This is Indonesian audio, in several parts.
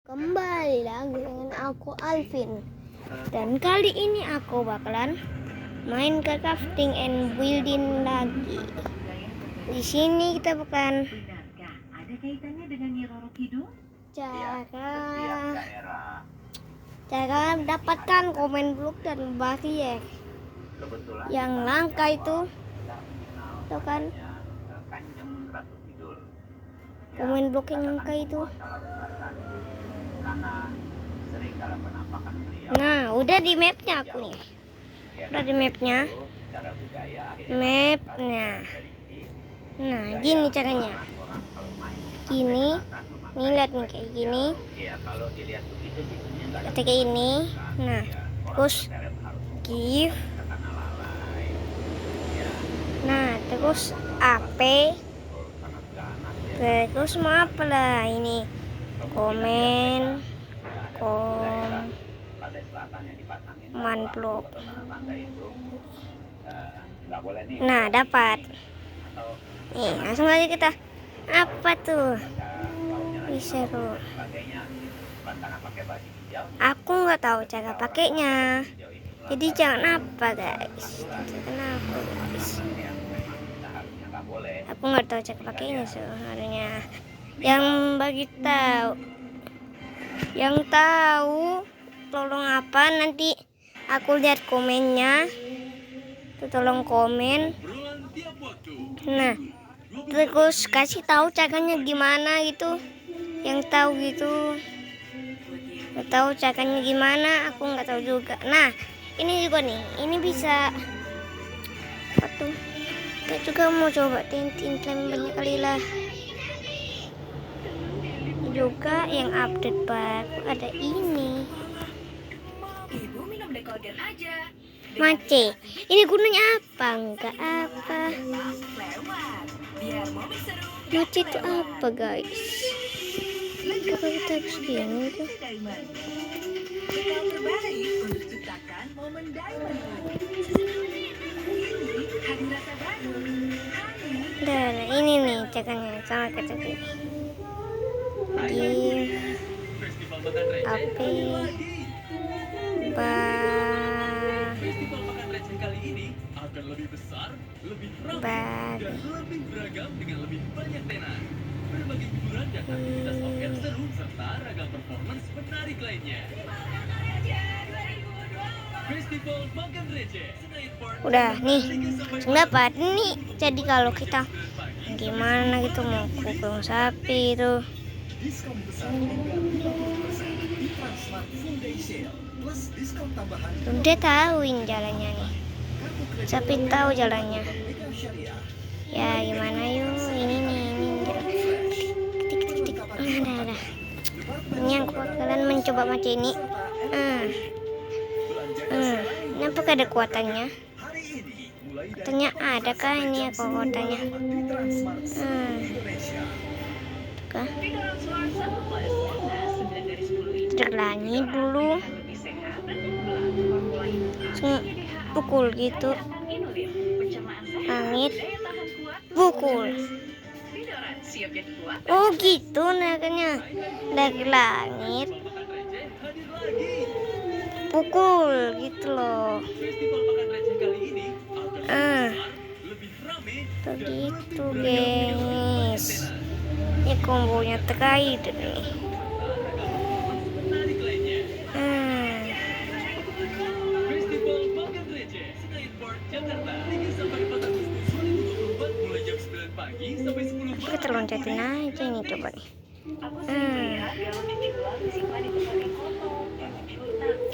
Kembali lagi dengan aku Alvin. Dan kali ini aku bakalan main ke crafting and building lagi. Di sini kita bakalan cara mendapatkan komen blok dan barrier. Yang langka itu kan komen blok yang langka itu. Nah, udah di mapnya aku nih. Udah di mapnya. Nah, gini caranya. Gini, nih lihat nih kayak gini. Kayak ini. Nah, terus give. Nah, terus AP. Terus mau apa lah ini? Komen. Manplok. Nah, dapat. Nih, langsung aja kita. Apa tuh? Bisa tuh. Aku nggak tahu cara pakainya. Jadi jangan apa guys. Kenapa guys? Aku nggak tahu cara pakainya sebenarnya. Yang tahu tolong apa nanti aku lihat komennya. Tuh tolong komen. Nah, terus kasih tahu caranya gimana gitu. Yang tahu gitu. Nggak tahu caranya gimana, aku nggak tahu juga. Nah, ini juga nih. Ini bisa apa tuh? Kita juga mau coba tintin banyak kali lah. Juga yang update baru ada ini. Mace, ini gunanya apa? Enggak apa. Mace itu apa guys? Coba kita harus gini tuh. Dan ini nih caranya sama kata gini. Di AP Festival makan receh kali ini akan lebih besar, lebih ramai, dan lebih beragam dengan lebih banyak tenan. Berbagai hiburan dan aktivitas off-air seru serta ragam performance menarik lainnya. Festival makan receh Senayan Park. Udah nih, dapat nih. Jadi kalau kita gimana gitu mau kuping sapi itu. Diskon besar hingga 50% di Transmart Full Day Sale plus diskon tambahan. Udah tahuin jalannya nih. Sapi tahu jalannya. Ya gimana yuk? Ini nih, ini tik. Ada. Ini aku bakalan mencoba macam ini. Ini apakah ada kuatannya? Katanya adakah ini aku kuatannya? Kah? Terlangi dulu. Pukul gitu. Langit. Pukul. Oh gitu nakanya. Dari langit. Pukul gitu loh. Festival makan receh kali ini akan lebih ramai dan Begitu lebih beragam dengan lebih banyak guys. tenan. Ini kombonya terkait nih. Menarik lainnya. Festival makan receh Senayan Park, Jakarta 3 sampai 4 Agustus 2024 mulai jam 9 pagi sampai 10 malam. Kita loncatin aja ini coba nih.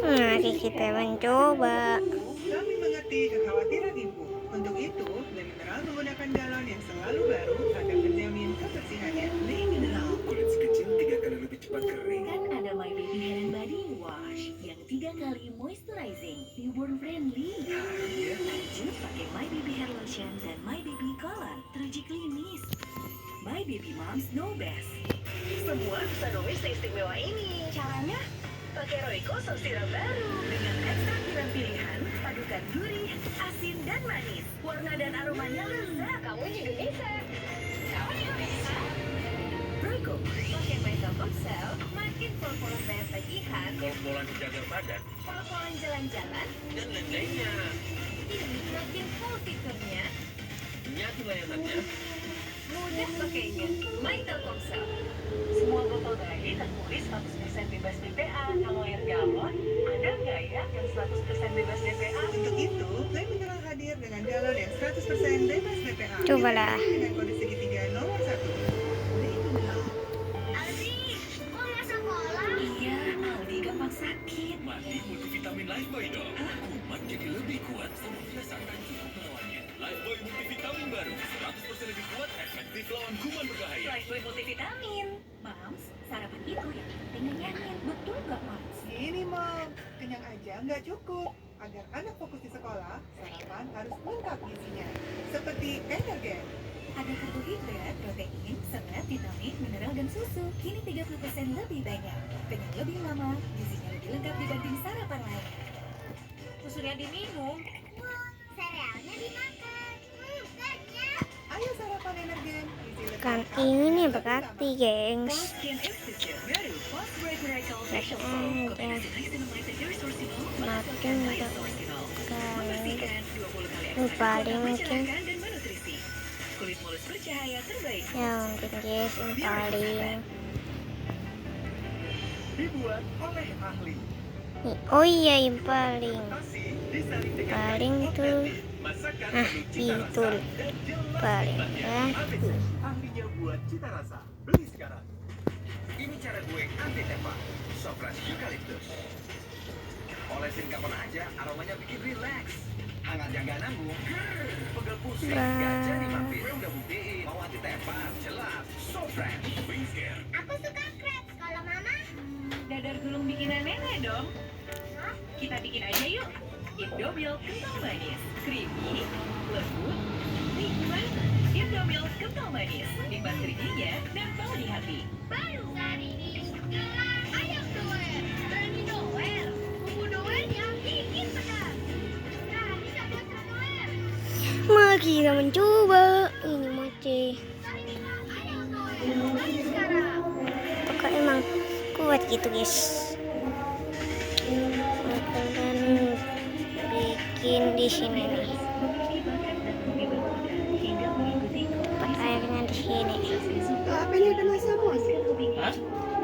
Mari kita mencoba. Kami mengerti kekhawatiran Ibu. Untuk itu, Le Mineral menggunakan galon yang selalu baru agar menjamin kebersihannya. Le Mineral, Kulit si kecil 3 kali lebih cepat kering. Kan ada My Baby Hair and Body Wash yang 3 kali moisturizing, newborn friendly. Lanjut pakai My Baby Hair Lotion dan My Baby Color, teruji klinis. My Baby Moms Know Best. Semua bisa nulis seistimewa ini. Caranya? Pakai Royco sos siram baru dengan ekstrak tiram pilihan, padukan gurih, asin dan manis. Warna dan aromanya lezat. Kamu juga bisa. Royco, pakai makeup on sale, makin perform. latihan, Pola menjaga badan, pola jalan-jalan, dan lain-lainnya. ini makin full fiturnya, Nyatu layanannya, mudah pakainya. My Telkomsel. Semua botol bayi tertulis 100% bebas BPA. Kalau air galon, ada nggak ya yang 100% bebas BPA? Untuk itu, Le Mineral hadir dengan galon yang 100% bebas BPA. Cobalah. Dengan kode segitiga nomor 1. Le Mineral. Iya, Aldi gampang sakit. mati multivitamin Lifebuoy dong. Kuman jadi lebih kuat sama rasakan cukup melawannya. Lifebuoy multivitamin baru, 100% lebih kuat, efektif lawan kuman berbahaya. Lifebuoy multivitamin. Mams, sarapan itu yang penting nenyamin. Betul nggak, Mams? Gini, Mom. Kenyang aja nggak cukup. Agar anak fokus di sekolah, sarapan harus lengkap gizinya. Seperti energen. Ada karbohidrat, protein, serat, vitamin, mineral, dan susu. Kini 30% lebih banyak. Kenyang lebih lama, gizinya lebih lengkap dibanding sarapan lain. Susunya diminum. Serealnya dimakan. Ayo sarapan energen. Gizi lengkap Kan kamu ini yang berarti, utama. gengs. Post Skin Institute baru Post Bright Miracle Facial Foam. Kombinasi niacinamide dan ursosinol menghasilkan Makin disorsinol. kan Membersihkan 20 kali ini paling mungkin mencerahkan dan menutrisi. Kulit mulus bercahaya terbaik. ya mungkin guys ini paling Dibuat oleh ahli. nih. Oh iya yang paling Nasi disaring dengan paling baik tuh otentik. Masakan ah penuh cita rasa betul dan jelas paling hebatnya. ABC, ahlinya buat cita rasa. Beli sekarang. Ini cara gue anti tepa. Sofresh Eucalyptus. Olesin kapan aja, aromanya bikin relax. Hangat yang gak nanggung. Pegel pusing, gak jadi mampir. Gue udah buktiin, mau anti tepar, jelas. Sofresh Wings Care. Aku suka crepes. Kalau mama, Dadar gulung bikinan nenek dong. Kita bikin aja yuk. Indomilk kental manis, creamy, lembut, nikmat. Indomilk kental manis, nikmat creamy-nya, nempel di hati. baru hari ini. Ayam doer. Berani doer. Bumbu doer yang bikin pedas. Nah, bisa buat doer. mari kita mencoba ini mochi Ayam doer. Ayo sekarang. apakah emang kuat gitu guys. Bakalan bikin di sini nih tempat airnya di sini. HP-nya udah masa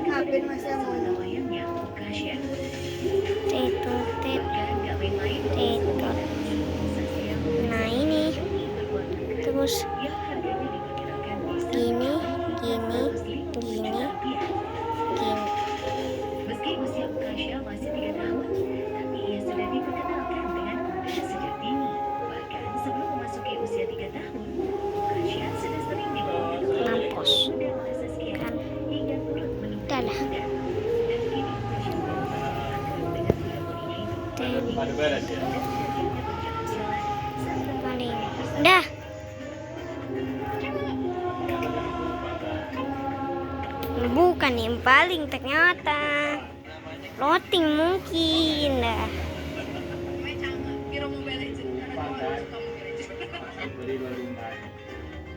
HP masa Tetut tetut. Nah ini terus gini gini gini gini. Meski usia Ukasha masih 3 tahun, tapi ia sudah diperkenalkan dengan mudah sejak dini. Bahkan sebelum memasuki usia 3 tahun, Ukasha sudah sering dibawa Mampus mudah merasa sekian kan hingga turut menempuh udah lah. kuda. Dan kini Ukasha mulai akrab dengan kuda-kuda itu. Ten Pada beres ya. Dan diajarnya berjalan-jalan sambil paling dah. Bukan yang paling ternyata loading mungkin dah.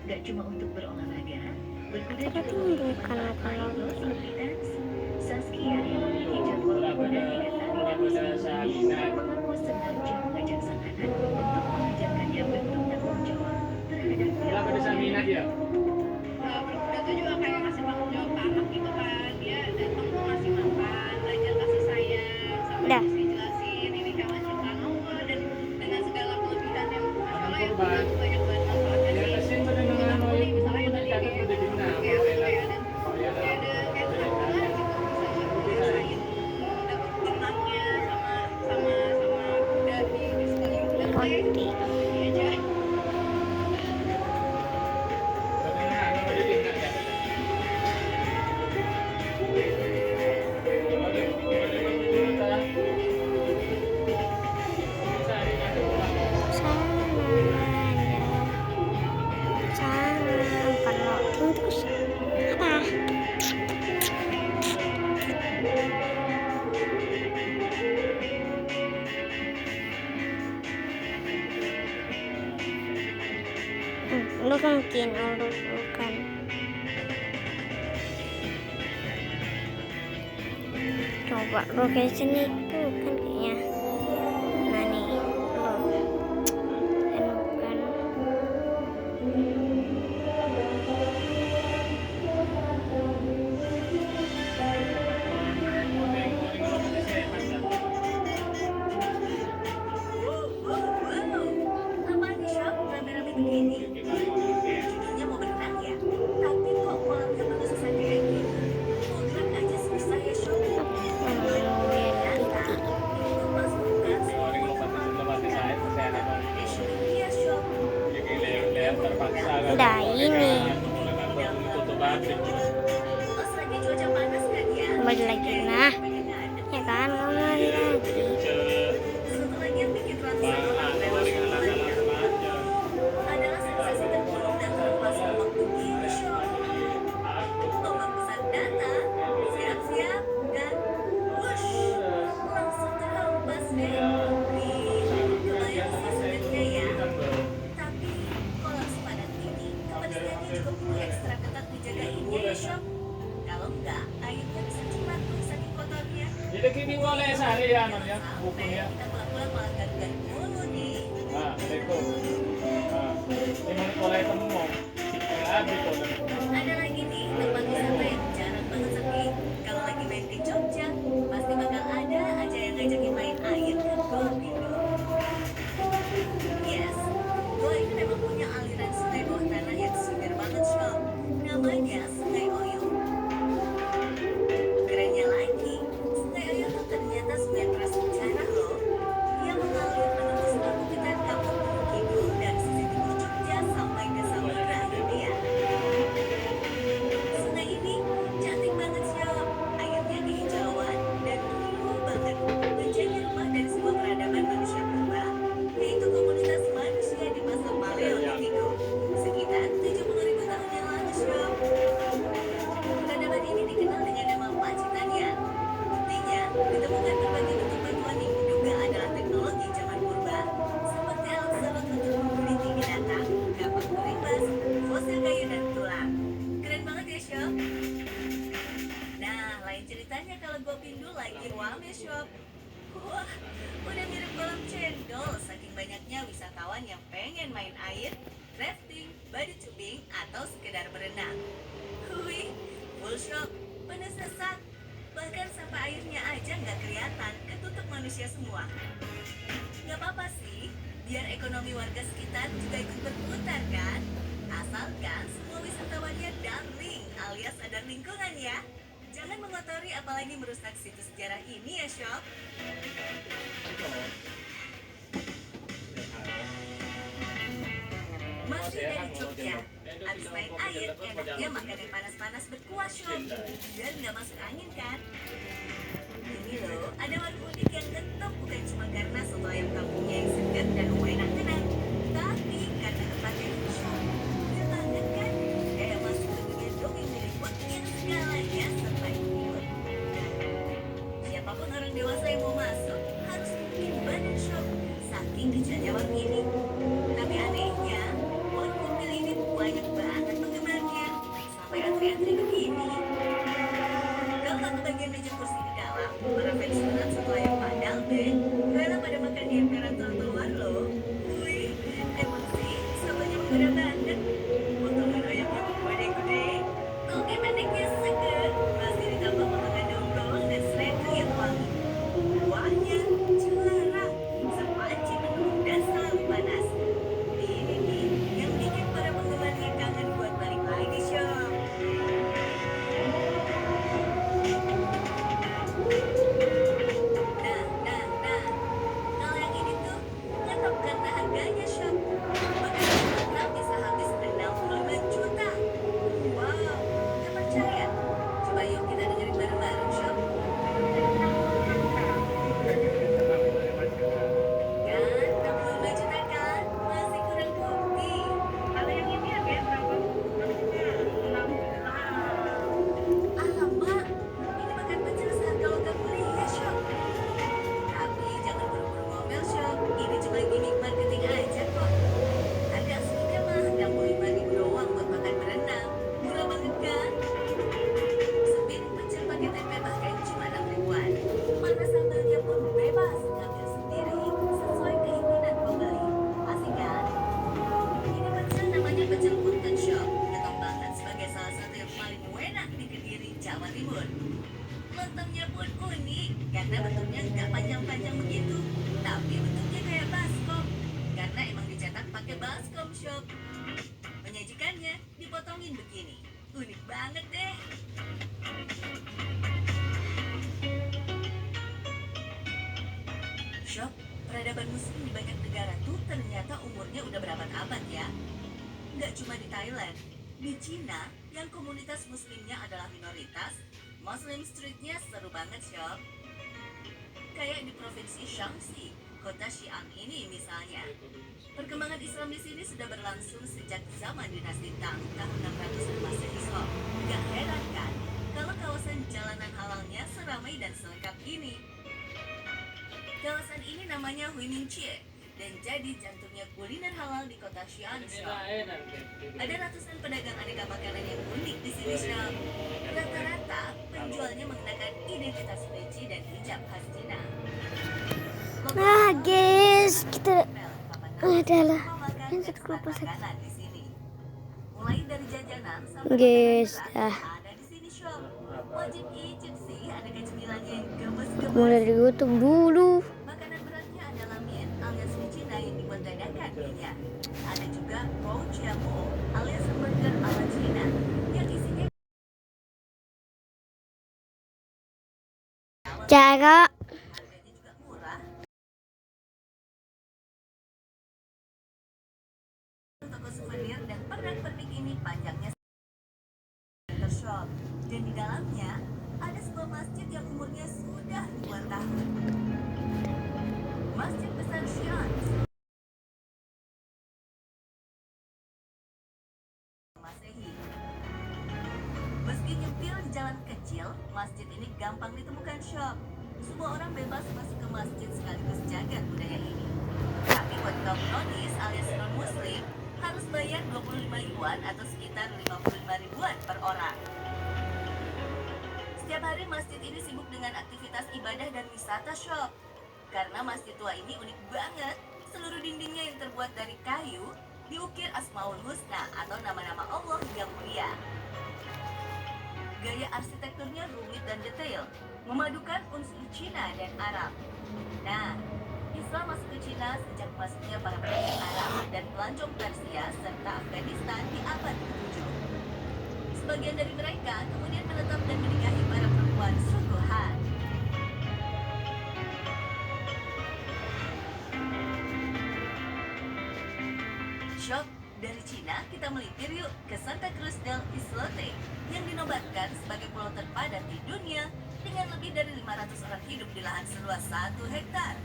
Gak cuma untuk berolahraga, berkuda Tapi juga bukan memiliki manfaat lain kalau loh Sabritas. Saskia yang memiliki jadwal berkuda hingga saat ini mengaku sengaja mengajak sang anak untuk mengajarkannya bentuk tanggung jawab terhadap dia? Berkuda tuh juga kayak ngasih tanggung jawab ke anak gitu kan. Dia datang tuh ngasih makan, belajar kasih sayang, sama Dah. terus dijelasin ini kawan ciptaan Allah dan dengan segala kelebihan yang masalah yang punya tuh banyak banget manfaatnya sih. Menurut aku nih misalnya yang tadi kayak ada tabungan gitu bisa ngerasain dapat tenangnya sama kuda di sekali kuda tuh kayak Roti. ini aja. Bukan loading terus apa? Lu mungkin bukan. coba location itu kan kayaknya. Nah nih loh, bukan. Apaan nih, Syok? Rame-rame begini. Jadinya mau berenang ya? Tapi kok kolamnya malah susah kayak gini? Mau gerak aja susah ya, Syok? Ternyata itu pas bukan semua iya, Syok. Udah ini Pas lagi cuaca panas kan ya? kembali lagi nah, ya kan kembali lagi. Satu lagi yang bikin rasanya lewat adalah sensasi terkurung dan terlepas ombak begini, Syok. Ombak besar datang, siap-siap, dan wush, langsung terhempas deh. Wih, kebayang sih sebenarnya ya. Tapi kolam sepadan ini, kebersihannya juga perlu ekstra ketat dijagainnya ya, Syok. Kalau enggak, airnya bisa cepat tuh saking kotornya. Jadi kini boleh sehari ya, ya, bukunya. Kita pulang-pulang malah garu-garu mulu nih. Nah, itu. Nah, ini mulai temu. Habis tuh. Ada lagi nih tempat wisata yang jarang banget sepi. Kalau lagi main ke Jogja, pasti bakal ada aja yang ngajakin main air ke Goa Pindo. Yes, Goa ini memang punya aliran sungai bawah tanah yang segar banget, Syok. Namanya Sungai Oyo. Kerennya lagi, Sungai Oyo tuh ternyata sungai prasejarah loh. Dia mengalir menembus perbukitan Kampung Gunung Kidul dari sisi timur Jogja sampai ke Samudra Hindia. Sungai ini cantik banget, Syok. Airnya kehijauan dan biru banget. Menjadi rumah dari sebuah peradaban manusia purba, yaitu komunitas manusia di masa Paleolitikum. Sekitar 70.000 tahun yang lalu, Syok. Peradaban ini dikenal dengan nama Pacitannya. Buktinya, ditemukan berbagai bentuk batuan yang diduga adalah teknologi zaman purba, seperti alat serut untuk mengguliti binatang, kapak berimbas, fosil kayu dan tulang. Keren banget ya, Syok. Nah, lain ceritanya kalau gua pindu lagi rame, Syok. Wah, udah mirip kolam cendol saking banyaknya wisatawan yang pengen main air, rafting, body tubing, atau sekedar berenang. Wih, full shock, penuh sesak. Bahkan sampai airnya aja nggak kelihatan, ketutup manusia semua. Nggak apa-apa sih, biar ekonomi warga sekitar juga ikut berputar kan? Asalkan semua wisatawannya darling alias sadar lingkungan ya. Jangan mengotori apalagi merusak situs sejarah ini ya, Syok. Masih dari Jogja, abis main air, enaknya makan yang panas-panas berkuah, Syok. Dan nggak masuk angin kan? Ini loh, ada warung unik yang ngetop bukan cuma karena soto ayam kampungnya yang segar dan enak-enak, tapi karena tempatnya yang Syok. Keren banget kan? Kayak masuk ke dunia dongeng milik waktu yang segalanya serba imut. Siapapun orang dewasa yang mau masuk harus bikin badan Syok, saking kecilnya warung ini. Tapi anehnya, warung mobil ini banyak banget penggemarnya, sampai antri-antri begini. Kalau nggak kebagian meja kursi di dalam, para fans berat soto ayam Padang deh, rela pada makan di emperan trotoar karena bentuknya nggak panjang-panjang begitu, tapi bentuknya kayak baskom, karena emang dicetak pakai baskom shop. Menyajikannya dipotongin begini, unik banget deh. Shop, peradaban muslim di banyak negara tuh ternyata umurnya udah berapa abad ya. Nggak cuma di Thailand, di Cina yang komunitas muslimnya adalah minoritas, Muslim Streetnya seru banget Shop. Kayak di provinsi Shaanxi, kota Xi'an ini misalnya. Perkembangan Islam di sini sudah berlangsung sejak zaman dinasti Tang tahun 600-an Masehi Shop. Gak heran kan kalau kawasan jalanan halalnya seramai dan selengkap ini. Kawasan ini namanya Huiminchie dan jadi jantungnya kuliner halal di kota Xi'an Shop. Ada ratusan pedagang aneka makanan yang unik di sini Shop. Rata-rata penjualnya mengenakan identitas peci dan hijab khas Cina. Nah guys, kita adalah lanjut ke rumah sakit. Makanan di sini. Mulai dari jajanan sampai Guys, makanan berat ada di sini Shop. Wajib icip sih aneka cemilannya yang gemes-gemes. Mulai dari YouTube dulu. Makanan beratnya adalah mie alias mie Cina yang dibuat dadakan minyak. Ada juga bou jiamu alias hamburger ala Cina yang isinya Cara harganya juga murah. Toko souvenir dan pernak-pernik ini panjangnya center shop dan di dalamnya ada sebuah masjid yang umurnya sudah ribuan tahun. Masjid besar Xi'an Masehi. Meski nyempil di jalan kecil, masjid ini gampang ditemukan Shop. Semua orang bebas masuk ke masjid sekaligus jaga budaya ini. Tapi buat kaum nonis alias non-muslim harus bayar 25 yuan atau sekitar 55 ribuan per orang. Setiap hari masjid ini sibuk dengan aktivitas ibadah dan wisata Shop. Karena masjid tua ini unik banget, seluruh dindingnya yang terbuat dari kayu diukir Asmaul Husna atau nama-nama Allah yang mulia. Gaya arsitekturnya rumit dan detail, memadukan unsur Cina dan Arab. Nah, Islam masuk ke Cina sejak masuknya para pendatang Arab dan pelancong Persia serta Afghanistan di abad ke-7. Sebagian dari mereka kemudian menetap dan menikahi para perempuan suku Han. Shop, dari Cina kita melipir yuk ke Santa Cruz del Islote yang dinobatkan sebagai pulau terpadat di dunia dengan lebih dari 500 orang hidup di lahan seluas 1 hektar.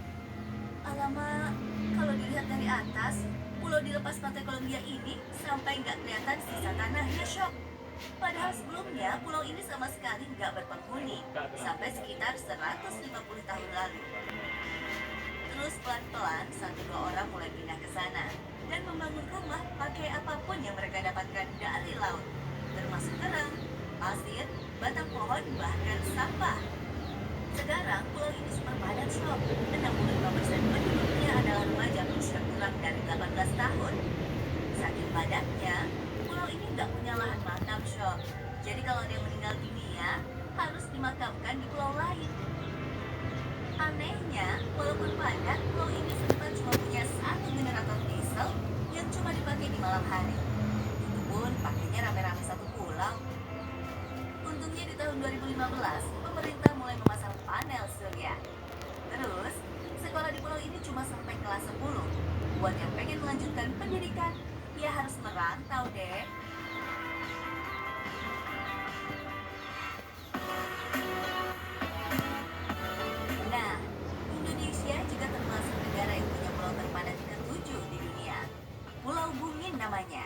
Alamak, kalau dilihat dari atas, pulau di lepas pantai Kolombia ini sampai nggak kelihatan sisa tanahnya Shop. Padahal sebelumnya pulau ini sama sekali nggak berpenghuni sampai sekitar 150 tahun lalu. Terus pelan-pelan 1-2 orang mulai pindah ke sana dan membangun rumah pakai apapun yang mereka dapatkan dari laut, termasuk kerang, pasir, batang pohon, bahkan sampah. Sekarang pulau ini super padat Shop. 65% penduduknya adalah remaja berusia kurang dari 18 tahun. Saking padatnya, pulau ini nggak punya lahan makam Shop. Jadi kalau ada yang meninggal dunia, harus dimakamkan di pulau lain. Anehnya, walaupun padat, pulau ini sempat cuma punya 1 generator diesel yang cuma dipakai di malam hari. Itu pun pakainya rame-rame satu pulau. Untungnya di tahun 2015, pemerintah mulai memasang panel surya. Terus, sekolah di pulau ini cuma sampai kelas 10. Buat yang pengen melanjutkan pendidikan, ya harus merantau deh. Nah, Indonesia juga termasuk negara yang punya pulau terpadat ke-7 di dunia. Pulau Bungin namanya.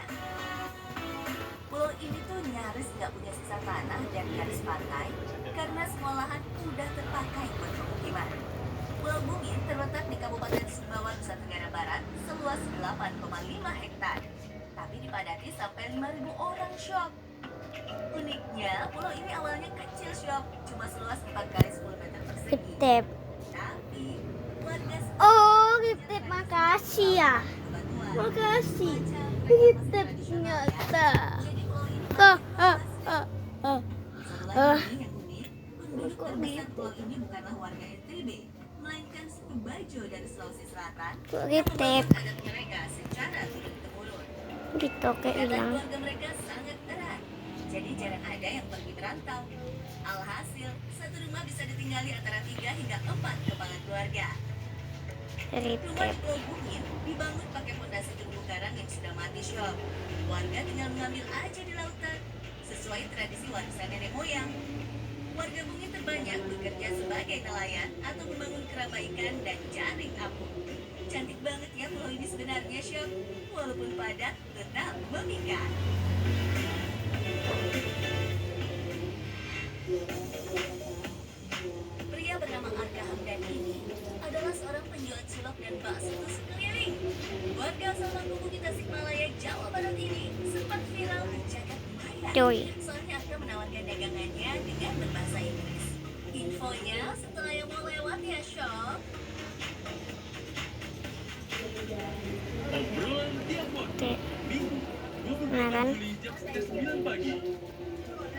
Pulau ini tuh nyaris nggak punya sisa tanah dan garis pantai karena semua lahan udah terpakai buat pemukiman. Pulau Bungin terletak di Kabupaten Sumbawa, Nusa Tenggara Barat, seluas 8,5 hektar. Tapi dipadati sampai 5.000 orang Shop. Uniknya, pulau ini awalnya kecil Shop, cuma seluas 4 kali 10 meter persegi. Giptep. Tapi warga Oh, Giptep, makasih ya. Makasih. Giptep nyata. jadi pulau ini Ah, ah, ah, ah. Selain ini yang unik, penduduk Terkesan pulau ini bukanlah warga NTB, melainkan suku Bajo dari Sulawesi Selatan Kok yang gitu? membangun adat mereka secara turun-temurun. Ditoke Ikatan hilang. keluarga mereka sangat erat, jadi jarang ada yang pergi merantau. Alhasil, satu rumah bisa ditinggali antara 3 hingga 4 kepala keluarga. Rumah di Retep. Pulau Bungin dibangun pakai fondasi terumbu karang yang sudah mati syok. Warga tinggal mengambil aja di lautan, sesuai tradisi warisan nenek moyang. Warga Bungin terbanyak bekerja sebagai nelayan atau membangun keramba ikan dan jaring apung. Cantik banget ya pulau ini sebenarnya, Syok. Walaupun padat, tetap memikat. Pria bernama Arka Hamdan ini adalah seorang penjual cilok dan bakso tusuk keliling. Warga asal Mangkubumi, Tasikmalaya, Jawa Barat ini sempat viral di jagat maya. Joy. Soalnya Arka menawarkan dagangannya dengan berbahasa Inggris. Infonya setelah yang mau lewat ya, Syok. Obrolan tiap waktu. Te- Minggu, Nah, kan? 24 Juli jam setengah 9 pagi.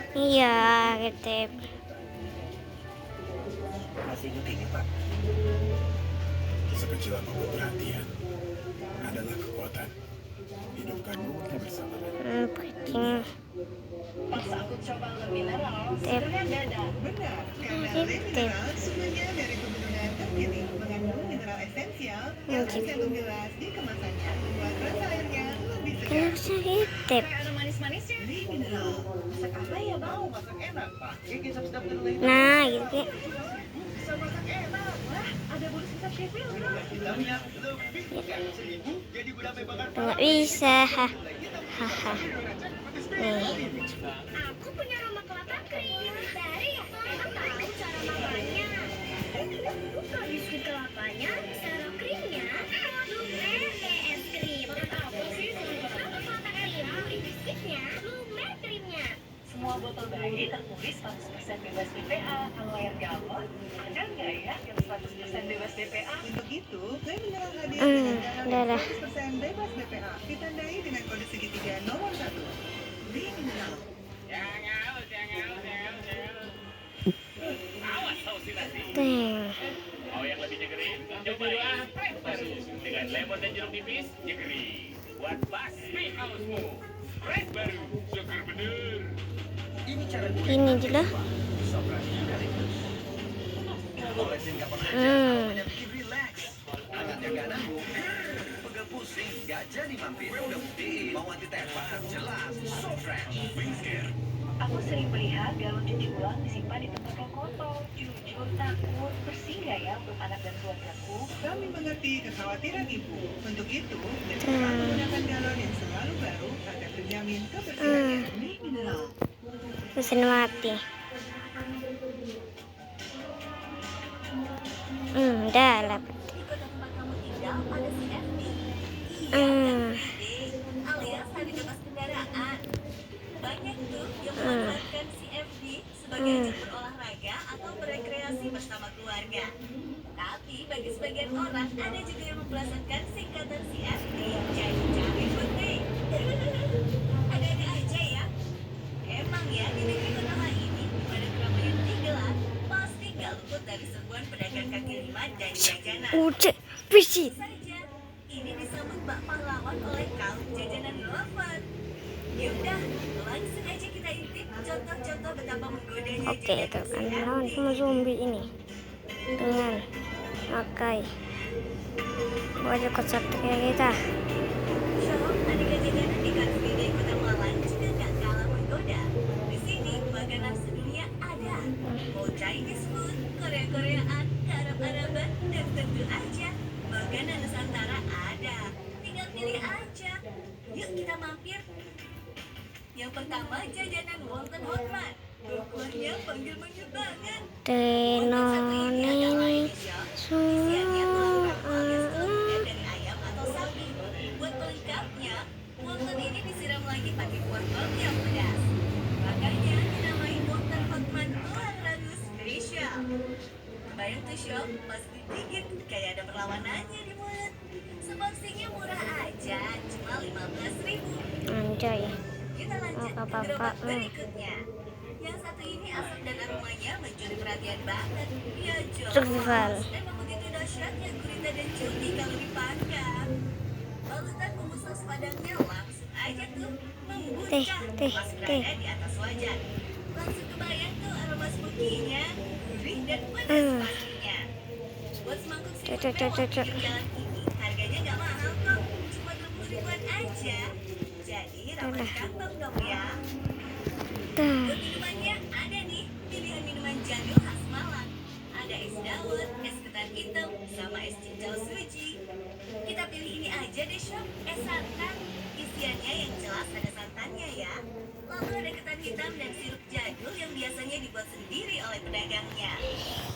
Iya, retep. Masih ingat ini, Pak? Sekecil apapun perhatian adalah kekuatan. Hidupkanmu kebersamaan. Paling Pas aku coba nge mineral, Tep. segernya beda. Benar, karena Tip, Le Mineral sumbernya dari pegunungan terpilih, mengandung mineral esensial yang Mungkin. tercantum jelas di kemasannya, membuat rasa airnya lebih segar. kenapa retep? Kayak ada manis-manisnya. Le Mineral. Masak apa ya, Bang? Masak enak, Pak. Gigi sedap dan lain. Nah, gitu. Bisa masak enak. Wah, ada bonus kita Sheffield. Vitaminnya lebih kan 1000, jadi gula bakar Nggak bisa. Hahaha. Nih. Aku punya rumah kelapa kering. Dari ya, kamu tahu cara makanya. Bukan biskuit kelapanya, taruh krimnya, lumer es krim. Apa sih? Kelapa krim, biskuitnya, lumer krimnya. Semua botol bayi tertulis 100% bebas BPA. Kalau air galon, ada nggak ya yang 100% bebas BPA? Untuk itu, Le Mineral hadir Hmm, dengan udah garam lah. 100% bebas BPA, ditandai dengan kode segitiga nomor 1. Le Mineral. Awas halusinasi. Teng. Mau yang lebih nyegerin? Cobain Fresh baru dengan lemon dan jeruk nipis nyegeri. Buat basmi hausmu. Fresh baru, seger bener. Ini cara gue. Ini dulu. Sopras Eucalyptus. Olesin kapan aja, Hmm. aromanya bikin relax. Hangatnya gak nanggung. Pegel pusing, gak jadi mampir. Gue udah buktiin. Mau anti tepar, jelas. So fresh. Wings Care. Aku sering melihat galon cuci ulang disimpan di tempat yang kotor. Jujur takut, bersih nggak ya untuk anak dan keluargaku? Kami mengerti kekhawatiran Ibu. Untuk itu, Le Mineral menggunakan galon yang selalu baru agar terjamin kebersihannya. Le Mineral. Mesin mati. Udah lah. Di kota tempat kamu tinggal ada CFD. Hmm. Alias hari bebas kendaraan. Banyak tuh yang memanfaatkan CFD sebagai ajang berolahraga atau berekreasi bersama keluarga. Tapi bagi sebagian orang ada juga yang mempelajarkan singkatan CFD yang jadi penting. Ada-ada aja ya. Emang ya di negeri kota ini di mana keramaian digelar pasti gak luput dari serbuan pedagang kaki lima dan jajanan. Udah, bersih. Saja, ini disambut bak pahlawan oleh kaum jajanan lover. Yaudah, langsung aja kita intip contoh-contoh betapa menggodanya Oke, itu kan lawan sama zombie ini dengan pakai baju kesatria kita. Shop aneka jajanan di Car Free Day Kota Malang juga gak kalah menggoda. Di sini makanan sedunia ada. Mau Chinese food, Korea-Koreaan, Arab-Araban, dan tentu aja makanan Nusantara ada. Tinggal pilih aja. Yuk kita mampir. Yang pertama jajanan Wonton Hotman. Kuahnya panggil-panggil banget. Tenon ini Isiannya telur kapal yang semua. setengahnya dari ayam atau sapi. Buat pelengkapnya, wonton ini disiram lagi pakai kuah tom yang pedas. Makanya dinamai Wonton Hotman Tuan Ragu Spesial. Kebayang tuh Syok, pas digigit kayak ada perlawanannya di mulut. Seporsinya murah aja, cuma 15.000. Anjay. Kita lanjut ke Apa-apa, gerobak berikutnya. Yang satu ini Wangi asam dan aromanya mencuri perhatian banget. Ya Festival. jelas, emang begitu dahsyatnya gurita dan cumi kalau dipanggang. Balutan bumbu saus padangnya langsung aja tuh membuncah pas berada di atas wajan. Langsung kebayang tuh aroma smoky-nya, gurih dan pedas pastinya. Buat semangkuk seafood mewah di jalan ini, harganya nggak mahal kok, cuma 20 ribuan aja. Jadi ramah kantong dong ya. Buat minumannya ada nih, pilihan minuman jadul khas Malang. Ada es dawet, es ketan hitam, sama es cincau suji. Kita pilih ini aja deh Sob, es santan. Isiannya yang jelas ada santannya ya. Lalu ada ketan hitam dan sirup jadul yang biasanya dibuat sendiri oleh pedagangnya.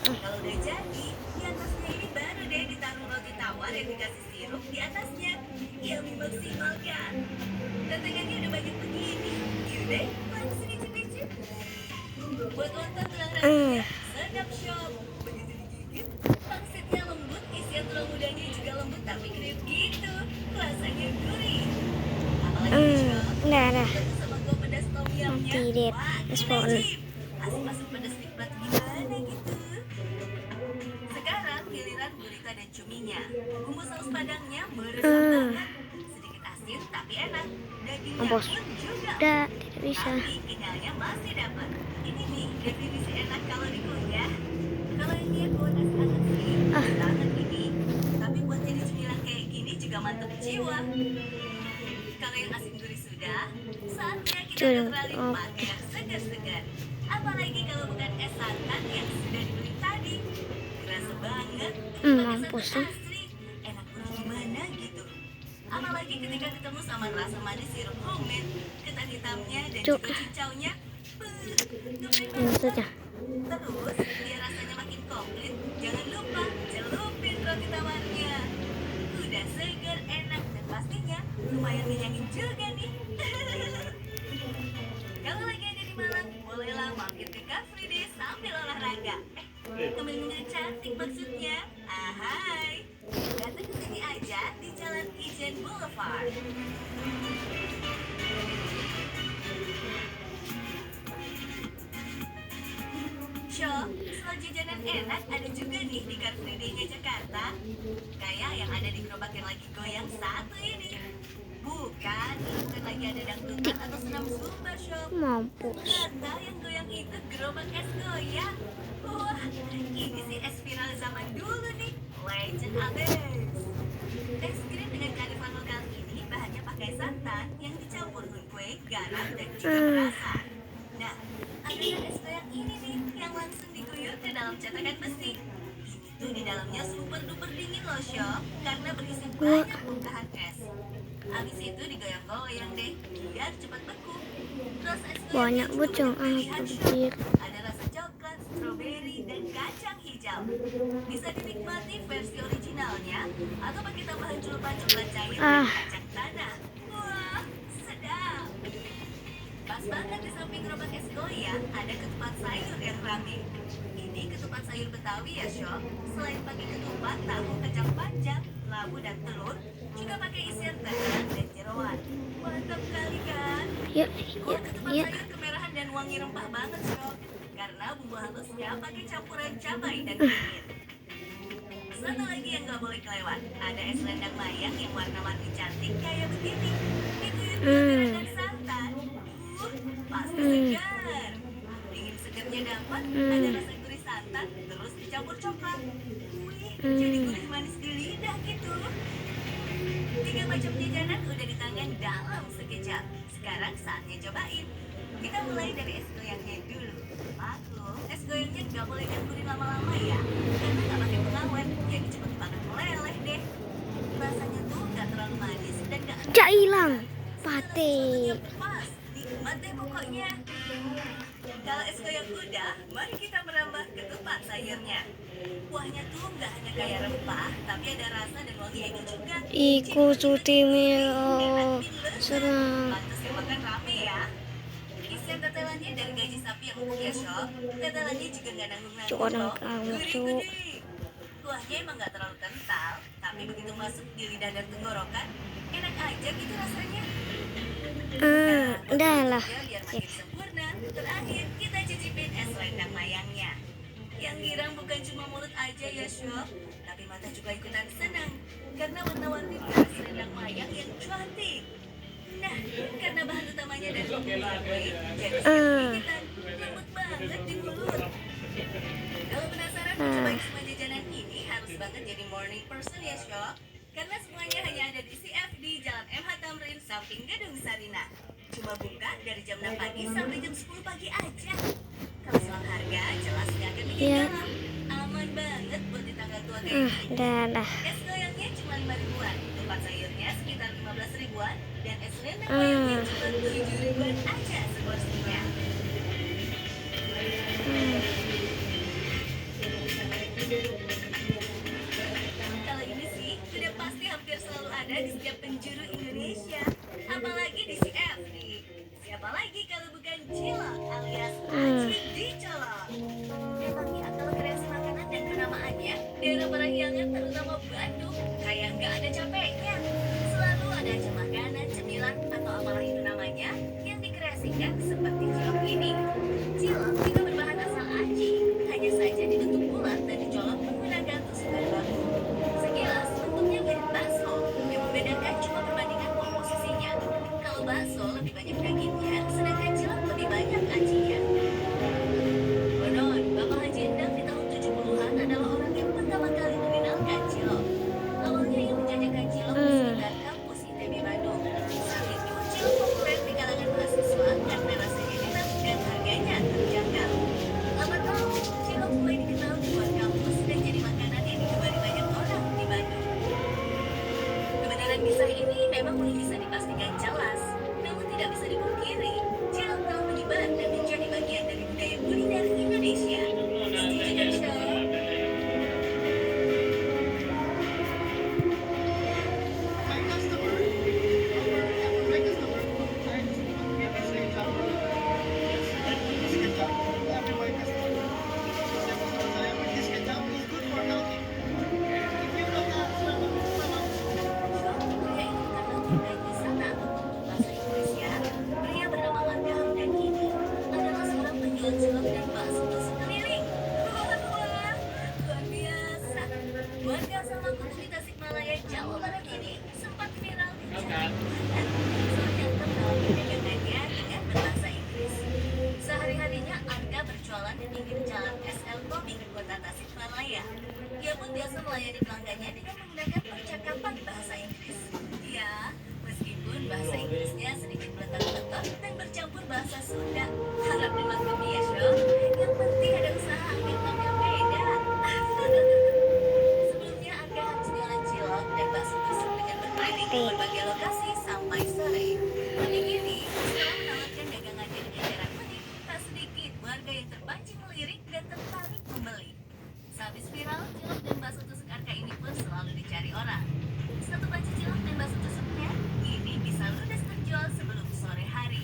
Kalau udah jadi, di atasnya ini baru deh ditaruh roti tawar yang dikasih sirup di atasnya. Yang maksimal kan? Tantangannya udah banyak begini. Yaudah, langsung icip-icip. Buat lontong tulang rambutnya, sedap Sob. Begitu digigit, pangsitnya lembut, isian tulang mudanya juga lembut tapi kriuk gitu. Rasanya gurih. Apalagi Sob, Nah, sama gua pedas tom yumnya. nanti deh Wah, respon. asam-asam pedas nikmat gimana gitu. Sekarang giliran gurita dan cuminya. Bumbu saus padangnya meresap banget. Sedikit asin tapi enak. Dagingnya Mampus. pun juga Udah, tidak bisa. tapi kenyalnya masih dapat. Ini nih definisi enak kalau dikunyah. Kalau yang dia kuat asal sih, banget ini. Tapi buat jadi cemilan kayak gini juga mantep jiwa. Kalau yang asin gurih sudah, saatnya kita beralih pakai yang segar-segar. Apalagi kalau bukan es santan yang sudah dibeli tadi. Kerasa banget, pakai Mampus santan tuh. asli. Enak banget gimana gitu. Apalagi ketika ketemu sama rasa manis sirup homemade, ketan hitamnya dan Cuk. juga cincaunya. Ini saja. Terus, biar rasanya makin komplit, jangan lupa celupin roti tawarnya. Udah segar, enak, dan pastinya lumayan ngenyangin juga nih. Kalau lagi ada di Malang, bolehlah mampir ke Car Free Day sambil olahraga. Temen-temen cantik maksudnya. Ahai, datang ke sini aja di Jalan Ijen Boulevard. Shop, selain jajanan enak, ada juga nih di Car Free Day-nya Jakarta. Kayak yang ada di gerobak yang lagi goyang satu ini. Bukan lagi ada dangdutan atau senam zumba Shop. Mampus. Ternyata yang goyang itu gerobak es goyang. Wah, ini sih es viral zaman dulu nih. Legend abis. Es krim dengan kearifan lokal ini bahannya pakai santan yang dicampur kue, garam, dan juga perasan. Nah, adonan es goyang ini nih yang langsung diguyur ke dalam cetakan besi. Ini tuh di dalamnya super duper dingin loh Shop, karena berisi banyak bongkahan es. Habis itu digoyang-goyang deh, biar cepat beku. Rasa es goyang Banyak juga bocong berpilihan, Shop. anjir. Ada rasa coklat, stroberi, dan kacang hijau. Bisa dinikmati versi originalnya atau pakai tambahan culupan coklat cair dan kacang tanah. Wah, sedap. Pas banget di samping gerobak es goyang ada ketupat sayur yang rame. Ini ketupat sayur Betawi ya Shop. Selain pakai ketupat, tahu, kacang panjang, labu dan telur, juga pakai isian tenan dan jeroan. Mantap kali kan? Ya, Kuah ketupat ya. sayur kemerahan dan wangi rempah banget Shop. Karena bumbu halusnya pakai campuran cabai dan kunyit. Satu lagi yang gak boleh kelewat, ada es lendang mayang yang warna-warni cantik kayak begini. Diguyur gula dan santan. Pasti segar. Dingin segarnya dapat, ada rasa gurih santan, terus dicampur coklat. Wih, jadi gurih manis di lidah gitu. 3 macam jajanan udah di tangan dalam sekejap. Sekarang saatnya cobain. Kita mulai dari es goyangnya dulu. Maklum, es goyangnya nggak boleh dianggurin lama-lama ya, karena nggak pakai pengawet, jadi cepet banget meleleh deh. Rasanya tuh nggak terlalu manis dan nggak Cak hilang. Pate. pas, nikmat deh pokoknya. Kalau es goyang udah, mari kita merambah ketupat sayurnya. Kuahnya tuh nggak hanya kayak rempah, tapi ada rasa dan wanginya juga. Iku cuti milo. Serang. Pantas yang makan rame ya. Isian tetelannya dari gaji sapi yang empuk ya Shop. Tetelannya juga nggak nanggung-nanggung Cuk, orang loh. kamu, Gurih-gurih. Kuahnya emang nggak terlalu kental, tapi begitu masuk di lidah dan tenggorokan, enak aja gitu rasanya. Udah lah. Biar makin sempurna, terakhir kita cicipin es selendang mayangnya. Yang girang bukan cuma mulut aja ya Syok, tapi mata juga ikutan senang karena warna-warni beras selendang mayang yang cantik. Nah, karena bahan utamanya dari kue, jadi ikutan lembut banget di mulut. Kalau penasaran mencoba semua jajanan ini, harus banget jadi morning person ya Syok, karena semuanya hanya ada di CFD Jalan MH Tamrin samping Gedung Sarina. Cuma buka dari jam 6 pagi sampai jam 10 pagi aja. Kalau soal harga, jelas nggak akan bikin galau. Aman banget buat di tanggal tua kayak gini. Dah. Es goyangnya cuma 5 ribuan, tempat sayurnya sekitar 15 ribuan, dan es selendang mayangnya cuma 7 ribuan aja seporsinya. Kalau ini sih, sudah pasti hampir selalu ada di setiap penjuru Indonesia. Apalagi di CFD. Siapa lagi kalau bukan Cilok alias Aci di Colok. Memangnya kalau kreasi makanan dan kenamaannya, daerah Parahyangan terutama Bandung, kayak nggak ada capeknya. Selalu ada aja makanan, cemilan, atau apalah itu namanya, yang dikreasikan seperti cilok ini. Cilok juga berbahan asal aci, hanya saja dibentuk bulat dan dicolok menggunakan tusukan bambu. Sekilas bentuknya mirip bakso, yang membedakan cuma perbandingan komposisinya. Kalau bakso lebih banyak dagingnya, sedangkan cilok lebih banyak acinya. Konon, Bapak Haji Endang di tahun 70-an adalah orang yang pertama kali mengenalkan cilok. Awalnya yang menjajakan cilok di sekitar kampus ITB Bandung. Saat itu, cilok populer di kalangan mahasiswa karena rasanya enak dan harganya terjangkau. Lama tahun, cilok mulai dikenal di luar kampus dan jadi makanan yang digemari banyak orang di Bandung. Kebenaran kisah ini memang belum bisa dipastikan jelas, namun tidak bisa dipungkiri, cilok telah menyebar dan menjadi bagian dari budaya kuliner Indonesia. Setuju kan, Syok? Pria bernama Arga Hamdan ini adalah seorang penjual cilok dan bakso tusuk keliling. Wah, luar biasa. Warga asal Mangkudu di Tasikmalaya, Jawa Barat ini sempat viral di jalan soalnya terkenal dagangannya dengan berbahasa Inggris. Sehari-harinya Arga berjualan di pinggir jalan SL Toming, kota Tasikmalaya. Ia pun biasa melayani pelanggannya dengan menggunakan percakapan bahasa Inggris. Ya, meskipun bahasa Inggrisnya sedikit meletak-letak dan bercampur bahasa Sunda. Harap dimaklumi ya, Syok. Yang penting ada usaha agar tampil beda. Sebelumnya Arga harus jualan cilok dan bakso tusuk dengan berkeliling di berbagai lokasi sampai sore. Pagi ini, setelah menawarkan dagangannya dengan jarak unik, tak sedikit warga yang terpancing melirik dan tertarik membeli. Sehabis viral, cilok dan bakso tusuk Arga ini pun selalu dicari orang. Satu panci cilok dan bakso tusuknya ini bisa ludes terjual sebelum sore hari.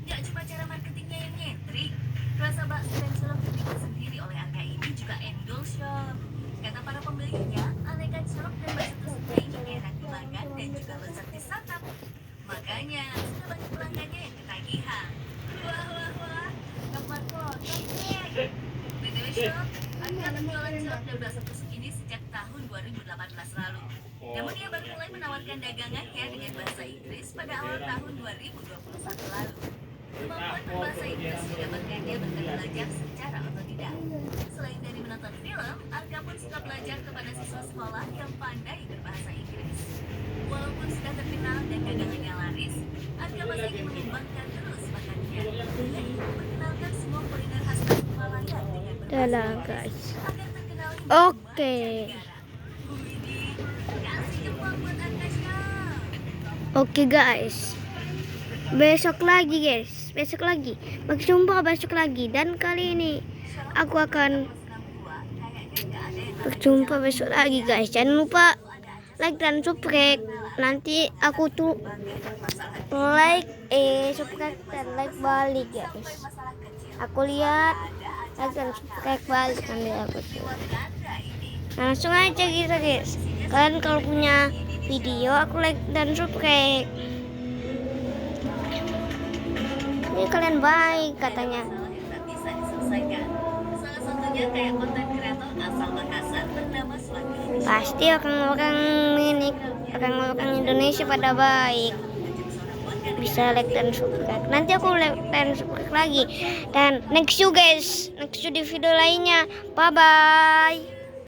Gak cuma cara marketingnya yang nyentrik, rasa bakso dan cilok yang dibuat sendiri oleh Arga ini juga endorse, Syok. Kata para pembelinya, aneka cilok dan bakso tusuknya ini enak dimakan dan juga lezat disantap. Makanya, sudah banyak pelanggannya yang ketagihan. Wah, kapan potong deh. BTW, Syok, Arga berjualan cilok dan bakso tusuk ini sejak tahun 2018 lalu. Namun ia baru mulai menawarkan dagangannya dengan bahasa Inggris pada awal tahun 2021 lalu. Kemampuan berbahasa Inggris didapatkannya berkat belajar secara otodidak. Selain dari menonton film, Arga pun suka belajar kepada siswa sekolah yang pandai berbahasa Inggris. Walaupun sudah terkenal dan dagangannya laris, Arga masih ingin mengembangkan terus bakatnya. Ia ingin memperkenalkan semua kuliner khas Tasikmalaya dengan berbahasa Dah, Inggris guys. agar terkenal hingga Oke. mancanegara. Widih, kasih jempol buat Arga, Syok. Oke guys. Besok lagi guys. Besok lagi. Berjumpa besok lagi. Dan kali ini aku akan berjumpa besok lagi guys. Jangan lupa like dan subscribe. Nanti aku tuh like subscribe dan like balik guys. Aku lihat like dan subscribe balik nanti aku tuh. Langsung aja gitu guys. Kalian kalau punya video aku like dan subscribe. Ini kalian baik katanya. Masalah yang tak bisa diselesaikan. Dia kayak konten kreator asal Makassar bernama Sluggy. Pasti orang-orang Indonesia pada baik. Bisa like dan subscribe. Nanti aku like dan subscribe lagi. Dan next you guys, next you di video lainnya. Bye bye.